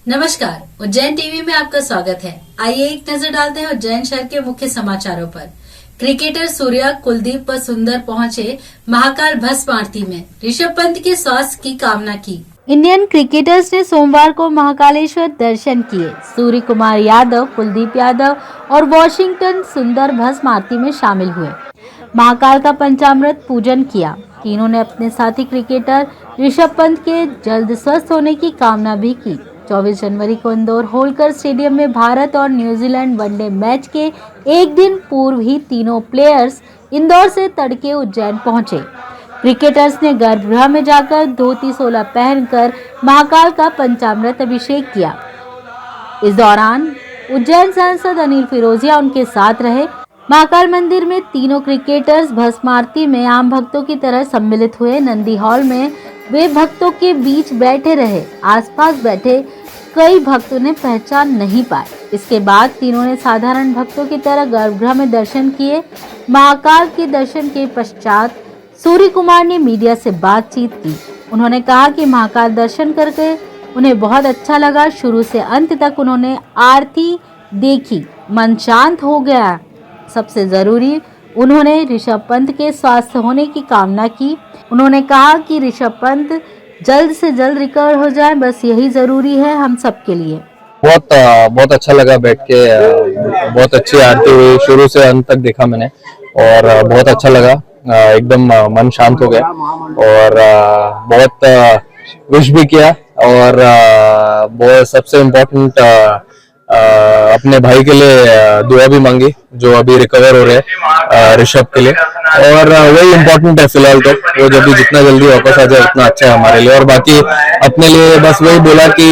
नमस्कार, उज्जैन टीवी में आपका स्वागत है। आइए एक नजर डालते हैं उज्जैन शहर के मुख्य समाचारों पर। क्रिकेटर सूर्या कुलदीप व सुंदर पहुंचे महाकाल भस्म आरती में, ऋषभ पंत के स्वास्थ्य की कामना की। इंडियन क्रिकेटर्स ने सोमवार को महाकालेश्वर दर्शन किए। सूर्य कुमार यादव, कुलदीप यादव और वॉशिंगटन सुंदर भस्म आरती में शामिल हुए। महाकाल का पंचामृत पूजन किया। तीनों ने अपने साथी क्रिकेटर ऋषभ पंत के जल्द स्वस्थ होने की कामना भी की। 24 जनवरी को इंदौर होलकर स्टेडियम में भारत और न्यूजीलैंड वनडे मैच के एक दिन पूर्व ही तीनों प्लेयर्स इंदौर से तड़के उज्जैन पहुंचे। क्रिकेटर्स ने गर्भगृह में जाकर धोती सोला पहनकर महाकाल का पंचामृत अभिषेक किया। इस दौरान उज्जैन सांसद अनिल फिरोजिया उनके साथ रहे। महाकाल मंदिर में तीनों क्रिकेटर्स भस्म आरती में आम भक्तों की तरह सम्मिलित हुए। नंदी हॉल में वे भक्तों के बीच बैठे रहे। आसपास बैठे कई भक्तों ने पहचान नहीं पाए। इसके बाद तीनों ने साधारण भक्तों की तरह गर्भगृह में दर्शन किए। महाकाल के दर्शन के पश्चात सूर्य कुमार ने मीडिया से बातचीत की। उन्होंने कहा कि महाकाल दर्शन करके उन्हें बहुत अच्छा लगा। शुरू से अंत तक उन्होंने आरती देखी, मन शांत हो गया। सबसे जरूरी उन्होंने ऋषभ पंत के स्वस्थ होने की कामना की। उन्होंने कहा कि ऋषभ पंत जल्द से जल्द रिकवर हो जाए, बस यही जरूरी है हम सबके लिए। बहुत अच्छा लगा बैठ के। बहुत अच्छी आरती हुई, शुरू से अंत तक देखा मैंने और बहुत अच्छा लगा। एकदम मन शांत हो गया और बहुत विश भी किया और बहुत सबसे इम्पोर्टेंट अपने भाई के लिए दुआ भी मांगी जो अभी रिकवर हो रहे हैं ऋषभ के लिए। और वही इम्पोर्टेंट है फिलहाल तो, वो जब भी जितना जल्दी वापस आ जाए उतना अच्छा है हमारे लिए। और बाकी अपने लिए बस वही बोला कि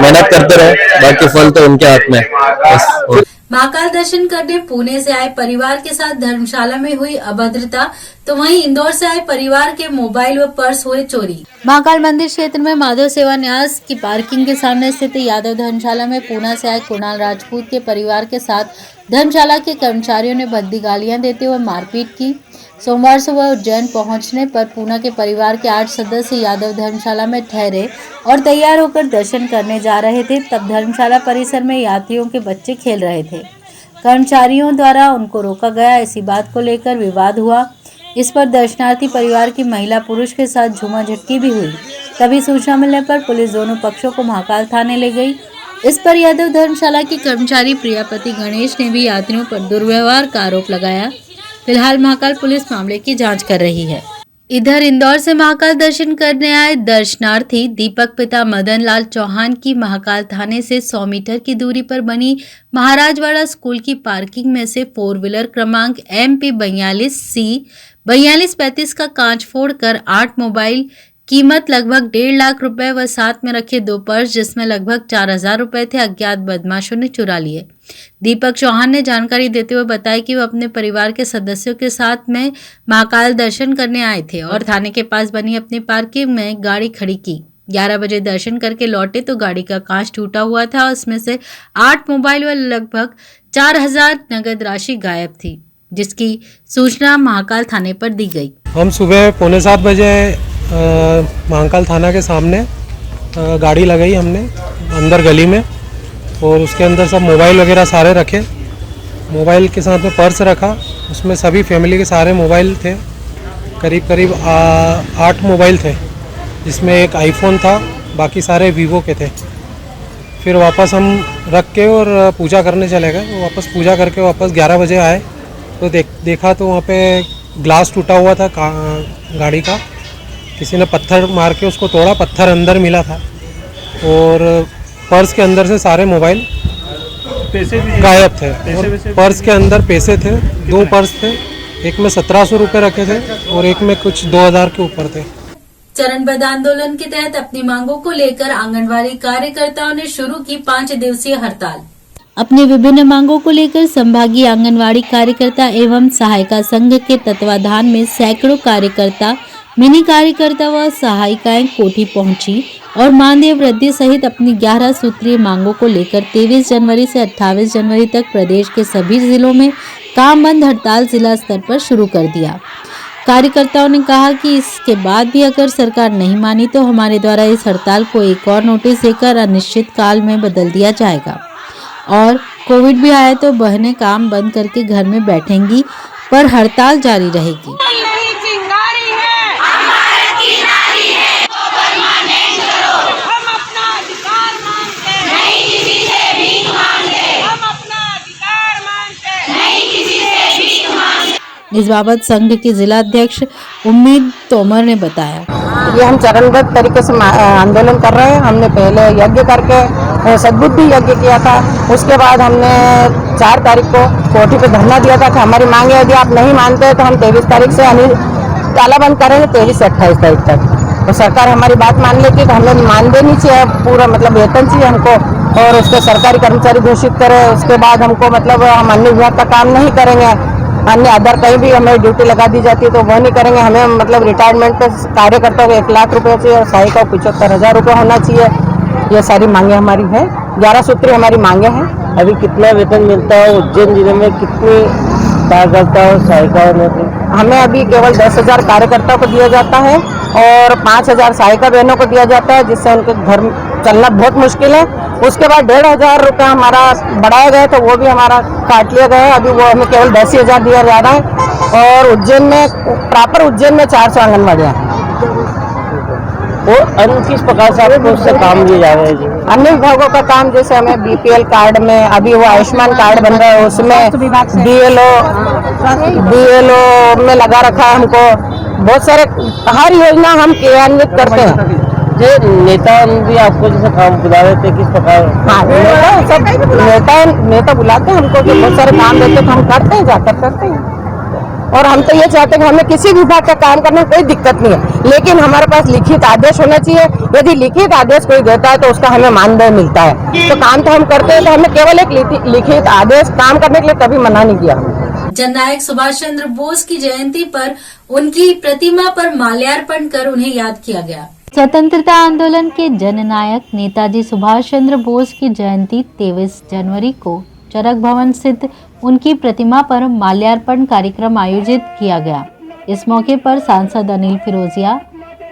मेहनत करते रहो, बाकी फल तो उनके हाथ में बस। महाकाल दर्शन करने पुणे से आए परिवार के साथ धर्मशाला में हुई अभद्रता, तो वहीं इंदौर से आए परिवार के मोबाइल व पर्स हुए चोरी। महाकाल मंदिर क्षेत्र में माधव सेवा न्यास की पार्किंग के सामने स्थित यादव धर्मशाला में पुणे से आए कुणाल राजपूत के परिवार के साथ धर्मशाला के कर्मचारियों ने भद्दी गालियां देते हुए मारपीट की। सोमवार सुबह उज्जैन पहुंचने पर पूना के परिवार के 8 सदस्य यादव धर्मशाला में ठहरे और तैयार होकर दर्शन करने जा रहे थे। तब धर्मशाला परिसर में यात्रियों के बच्चे खेल रहे थे। कर्मचारियों द्वारा उनको रोका गया। इसी बात को लेकर विवाद हुआ। इस पर दर्शनार्थी परिवार की महिला पुरुष के साथ झूमा-झटकी भी हुई। तभी सूचना मिलने पर पुलिस दोनों पक्षों को महाकाल थाने ले गई। इस पर यादव धर्मशाला की कर्मचारी प्रियापति गणेश ने भी यात्रियों पर दुर्व्यवहार का आरोप लगाया। फिलहाल महाकाल पुलिस मामले की जांच कर रही है। इधर इंदौर से महाकाल दर्शन करने आए दर्शनार्थी दीपक पिता मदन लाल चौहान की महाकाल थाने से 100 मीटर की दूरी पर बनी महाराजवाड़ा स्कूल की पार्किंग में से 4 व्हीलर क्रमांक MP 42C 4235 का कांच फोड़कर 8 मोबाइल, कीमत लगभग 1.5 लाख रुपए व साथ में रखे 2 पर्स जिसमें लगभग 4,000 रुपए थे, अज्ञात बदमाशों ने चुरा लिए। दीपक चौहान ने जानकारी देते हुए बताया कि वो अपने परिवार के सदस्यों के साथ में महाकाल दर्शन करने आए थे और थाने के पास बनी अपनी पार्किंग में गाड़ी खड़ी की। 11 बजे दर्शन करके लौटे तो गाड़ी का कांच टूटा हुआ था और उसमें से 8 मोबाइल व लगभग 4,000 नगद राशि गायब थी, जिसकी सूचना महाकाल थाने पर दी गई। हम सुबह 6:45 बजे महाकाल थाना के सामने गाड़ी लगाई हमने अंदर गली में और उसके अंदर सब मोबाइल वगैरह सारे रखे। मोबाइल के साथ में पर्स रखा, उसमें सभी फैमिली के सारे मोबाइल थे। करीब 8 मोबाइल थे, जिसमें एक आईफोन था, बाकी सारे वीवो के थे। फिर वापस हम रख के और पूजा करने चले गए। वापस पूजा करके वापस 11 बजे आए तो देखा तो वहाँ पे ग्लास टूटा हुआ था गाड़ी का। किसी ने पत्थर मार के उसको तोड़ा, पत्थर अंदर मिला था और पर्स के अंदर से सारे मोबाइल पैसे गायब थे। पर्स के अंदर पैसे थे, 2 पर्स थे, एक में 1700 रुपये रखे थे और एक में कुछ 2000 के ऊपर थे। चरणबद्ध आंदोलन के तहत अपनी मांगों को लेकर आंगनवाड़ी कार्यकर्ताओं ने शुरू की 5 दिवसीय हड़ताल। अपनी विभिन्न मांगों को लेकर संभागीय आंगनवाड़ी कार्यकर्ता एवं सहायिका संघ के तत्वाधान में सैकड़ों कार्यकर्ता, मिनी कार्यकर्ता व सहायिकाएं कोठी पहुंची और मानदेय वृद्धि सहित अपनी 11 सूत्रीय मांगों को लेकर 23 जनवरी से 28 जनवरी तक प्रदेश के सभी जिलों में काम बंद हड़ताल जिला स्तर पर शुरू कर दिया। कार्यकर्ताओं ने कहा कि इसके बाद भी अगर सरकार नहीं मानी तो हमारे द्वारा इस हड़ताल को एक और नोटिस देकर अनिश्चित काल में बदल दिया जाएगा और कोविड भी आए तो बहनें काम बंद करके घर में बैठेंगी पर हड़ताल जारी रहेगी। इस बाबत संघ के जिला अध्यक्ष उम्मीद तोमर ने बताया, ये हम चरणबद्ध तरीके से आंदोलन कर रहे हैं। हमने पहले यज्ञ करके सद्बुद्धि यज्ञ किया था, उसके बाद हमने 4 तारीख को कोठी पे धरना दिया था कि हमारी मांगे यदि आप नहीं मानते तो हम 23 तारीख से ताला बंद करेंगे 23 से 28 तारीख तक। तो सरकार हमारी बात मान लेती तो हमें मान देनी चाहिए, पूरा मतलब वेतन चाहिए हमको और उसके सरकारी कर्मचारी घोषित करें। उसके बाद हमको मतलब हम अन्य विभाग का काम नहीं करेंगे, अन्य अदर कहीं भी हमें ड्यूटी लगा दी जाती है तो वो नहीं करेंगे। हमें मतलब रिटायरमेंट पे कार्यकर्ता को 1 लाख रुपये चाहिए और सहायिका को 75,000 रुपये होना चाहिए। ये सारी मांगे हमारी है, 11 सूत्री हमारी मांगे हैं। अभी कितना वेतन मिलता है उज्जैन जिले में, कितनी कार्यकर्ता और सहायिकाओं में? हमें अभी केवल 10,000 कार्यकर्ताओं को दिया जाता है और 5,000 सहायिका बहनों को दिया जाता है, जिससे उनके घर चलना बहुत मुश्किल है। उसके बाद 1,500 रुपये हमारा बढ़ाया गया तो वो भी हमारा काट लिया गया है। अभी वो हमें केवल 10,000 दिया जा रहा है और उज्जैन में प्रॉपर उज्जैन में 400 आंगनबाड़ियाँ हैं। वो अन्य किस प्रकार से आपको उससे काम दिए जा रहे हैं? अन्य विभागों का काम जैसे हमें BPL कार्ड में अभी वो आयुष्मान कार्ड बन रहा है, उसमें DLO में लगा रखा है हमको। बहुत सारे हर योजना हम क्रियान्वित करते हैं। ये नेता भी आपको जैसे काम बुला रहे थे, किस प्रकार? हाँ, नेता बुलाते हैं हमको कि बहुत सारे काम देते तो हम करते हैं, जाकर करते हैं। और हम तो ये चाहते हैं कि हमें किसी विभाग का काम करने में कोई दिक्कत नहीं है, लेकिन हमारे पास लिखित आदेश होना चाहिए। यदि लिखित आदेश कोई देता है तो उसका हमें मानदेय मिलता है। तो काम तो हम करते हैं, तो हमें केवल एक लिखित आदेश काम करने के लिए कभी मना नहीं किया। जननायक सुभाष चंद्र बोस की जयंती पर उनकी प्रतिमा पर माल्यार्पण कर उन्हें याद किया गया। स्वतंत्रता आंदोलन के जननायक नेताजी सुभाष चंद्र बोस की जयंती 23 जनवरी को चरक भवन स्थित उनकी प्रतिमा पर माल्यार्पण कार्यक्रम आयोजित किया गया। इस मौके पर सांसद अनिल फिरोजिया,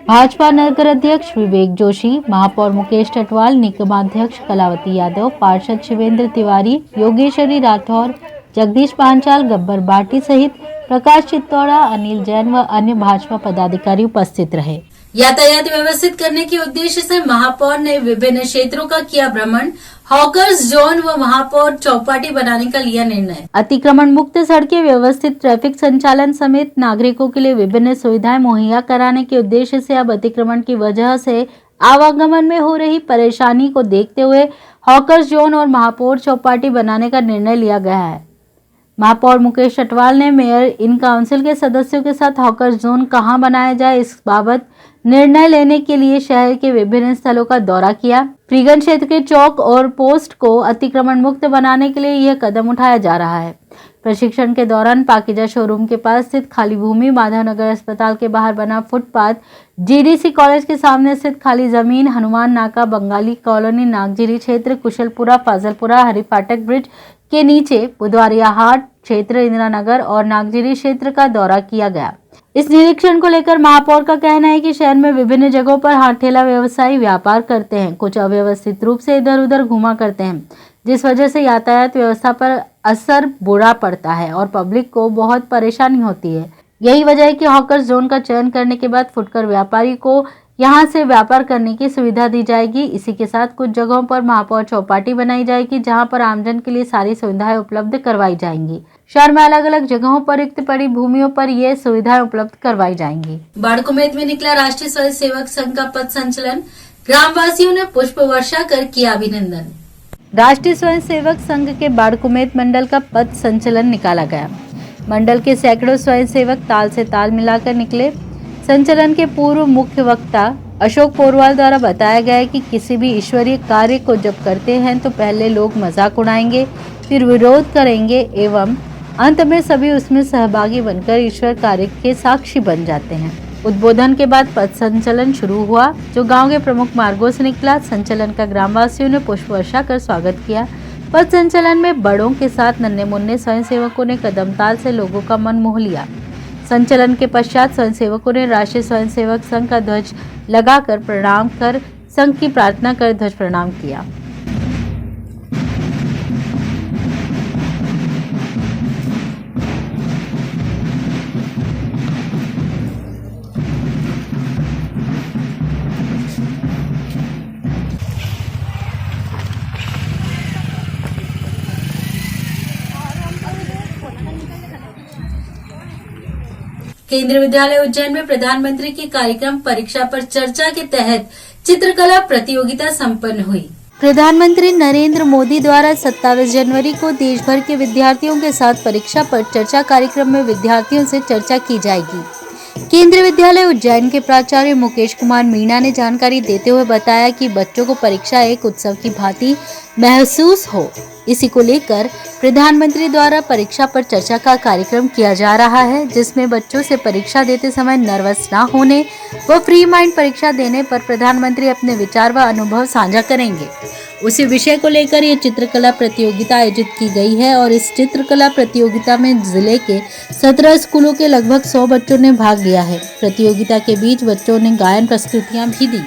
भाजपा नगर अध्यक्ष विवेक जोशी, महापौर मुकेश टटवाल, निगमाध्यक्ष कलावती यादव, पार्षद शिवेंद्र तिवारी, योगेश्वरी राठौर, जगदीश पांचाल, गब्बर भाटी सहित प्रकाश चित्तौड़ा, अनिल जैन व अन्य भाजपा पदाधिकारी उपस्थित रहे। यातायात व्यवस्थित करने के उद्देश्य से महापौर ने विभिन्न क्षेत्रों का किया भ्रमण, हॉकर्स जोन व महापौर चौपाटी बनाने का लिया निर्णय। अतिक्रमण मुक्त सड़कें, व्यवस्थित ट्रैफिक संचालन समेत नागरिकों के लिए विभिन्न सुविधाएं मुहैया कराने के उद्देश्य से अब अतिक्रमण की वजह से आवागमन में हो रही परेशानी को देखते हुए हॉकर्स जोन और महापौर चौपाटी बनाने का निर्णय लिया गया है। महापौर मुकेश टटवाल ने मेयर इन काउंसिल के सदस्यों के साथ हॉकर जोन कहां बनाया जाए इस बाबत निर्णय लेने के लिए शहर के विभिन्न स्थलों का दौरा किया। फ्रीगंज क्षेत्र के चौक और पोस्ट को अतिक्रमण मुक्त बनाने के लिए यह कदम उठाया जा रहा है। प्रशिक्षण के दौरान पाकिजा शोरूम के पास स्थित खाली भूमि, माधवनगर अस्पताल के बाहर बना फुटपाथ, GDC कॉलेज के सामने स्थित खाली जमीन, हनुमान नाका, बंगाली कॉलोनी, नागजिरी क्षेत्र, कुशलपुरा, फाजलपुरा, हरिफाटक ब्रिज के नीचे, बुधवारिया हाट क्षेत्र, इंदिरा नगर और नागजिरी क्षेत्र का दौरा किया गया। इस निरीक्षण को लेकर महापौर का कहना है कि शहर में विभिन्न जगहों पर हाथ ठेला व्यवसायी व्यापार करते हैं, कुछ अव्यवस्थित रूप से इधर उधर घुमा करते हैं, जिस वजह से यातायात व्यवस्था पर असर बुरा पड़ता है और पब्लिक को बहुत परेशानी होती है। यही वजह है कि हॉकर्स जोन का चयन करने के बाद फुटकर व्यापारी को यहां से व्यापार करने की सुविधा दी जाएगी। इसी के साथ कुछ जगहों पर महापौर चौपाटी बनाई जाएगी, जहां पर आमजन के लिए सारी सुविधाएं उपलब्ध करवाई जाएंगी। शहर में अलग अलग जगहों पर रिक्त पड़ी भूमियों पर ये सुविधाएं उपलब्ध करवाई जाएंगी। बाड़कुमेत में निकला राष्ट्रीय स्वयं सेवक संघ का पथ संचलन, ग्रामवासियों ने पुष्प वर्षा कर किया अभिनंदन। राष्ट्रीय स्वयं सेवक संघ के बाड़कुमेत मंडल का पथ संचलन निकाला गया। मंडल के सैकड़ों स्वयं सेवक ताल से ताल मिलाकर निकले। संचलन के पूर्व मुख्य वक्ता अशोक पोरवाल द्वारा बताया गया है कि किसी भी ईश्वरीय कार्य को जब करते हैं तो पहले लोग मजाक उड़ाएंगे, फिर विरोध करेंगे एवं अंत में सभी उसमें सहभागी बनकर ईश्वर कार्य के साक्षी बन जाते हैं। उद्बोधन के बाद पथ संचलन शुरू हुआ, जो गांव के प्रमुख मार्गों से निकला। संचलन का ग्रामवासियों ने पुष्प वर्षा कर स्वागत किया। पथ संचलन में बड़ों के साथ नन्हे मुन्ने स्वयं सेवकों ने कदम ताल से लोगों का मन मोह लिया। संचलन के पश्चात स्वयंसेवकों ने राष्ट्रीय स्वयंसेवक संघ का ध्वज लगाकर प्रणाम कर संघ की प्रार्थना कर ध्वज प्रणाम किया। केंद्रीय विद्यालय उज्जैन में प्रधानमंत्री की कार्यक्रम परीक्षा पर चर्चा के तहत चित्रकला प्रतियोगिता संपन्न हुई। प्रधानमंत्री नरेंद्र मोदी द्वारा 27 जनवरी को देश भर के विद्यार्थियों के साथ परीक्षा पर चर्चा कार्यक्रम में विद्यार्थियों से चर्चा की जाएगी। केंद्रीय विद्यालय उज्जैन के प्राचार्य मुकेश कुमार मीणा ने जानकारी देते हुए बताया कि बच्चों को परीक्षा एक उत्सव की भांति महसूस हो, इसी को लेकर प्रधानमंत्री द्वारा परीक्षा पर चर्चा का कार्यक्रम किया जा रहा है, जिसमें बच्चों से परीक्षा देते समय नर्वस ना होने व फ्री माइंड परीक्षा देने पर प्रधानमंत्री अपने विचार व अनुभव साझा करेंगे। उसी विषय को लेकर ये चित्रकला प्रतियोगिता आयोजित की गई है और इस चित्रकला प्रतियोगिता में जिले के 17 स्कूलों के लगभग 100 बच्चों ने भाग लिया है। प्रतियोगिता के बीच बच्चों ने गायन प्रस्तुतियां भी दी।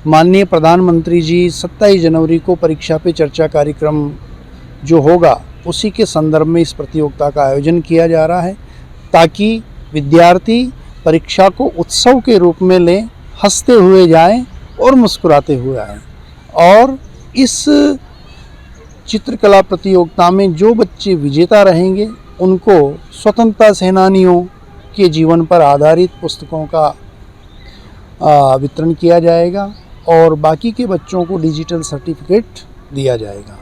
माननीय प्रधानमंत्री जी 27 जनवरी को परीक्षा पे चर्चा कार्यक्रम जो होगा उसी के संदर्भ में इस प्रतियोगिता का आयोजन किया जा रहा है, ताकि विद्यार्थी परीक्षा को उत्सव के रूप में लें, हंसते हुए जाएं और मुस्कुराते हुए आएं। और इस चित्रकला प्रतियोगिता में जो बच्चे विजेता रहेंगे उनको स्वतंत्रता सेनानियों के जीवन पर आधारित पुस्तकों का वितरण किया जाएगा और बाकी के बच्चों को डिजिटल सर्टिफिकेट दिया जाएगा।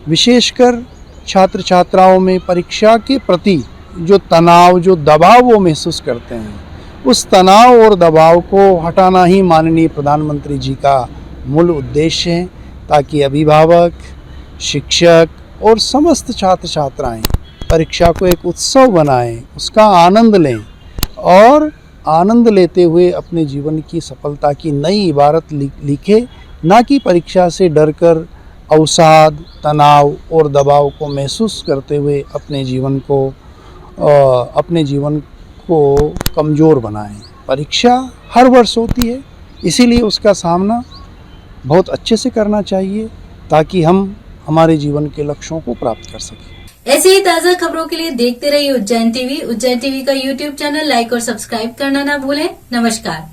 विशेषकर छात्र छात्राओं में परीक्षा के प्रति जो तनाव, जो दबाव वो महसूस करते हैं, उस तनाव और दबाव को हटाना ही माननीय प्रधानमंत्री जी का मूल उद्देश्य है, ताकि अभिभावक, शिक्षक और समस्त छात्र छात्राएं परीक्षा को एक उत्सव बनाएं, उसका आनंद लें और आनंद लेते हुए अपने जीवन की सफलता की नई इबारत लिखे, ना कि परीक्षा से डरकर अवसाद, तनाव और दबाव को महसूस करते हुए अपने जीवन को कमज़ोर बनाएं। परीक्षा हर वर्ष होती है, इसीलिए उसका सामना बहुत अच्छे से करना चाहिए ताकि हम हमारे जीवन के लक्ष्यों को प्राप्त कर सकें। ऐसे ही ताज़ा खबरों के लिए देखते रहिए उज्जैन टीवी। उज्जैन टीवी का यूट्यूब चैनल लाइक और सब्सक्राइब करना ना भूलें। नमस्कार।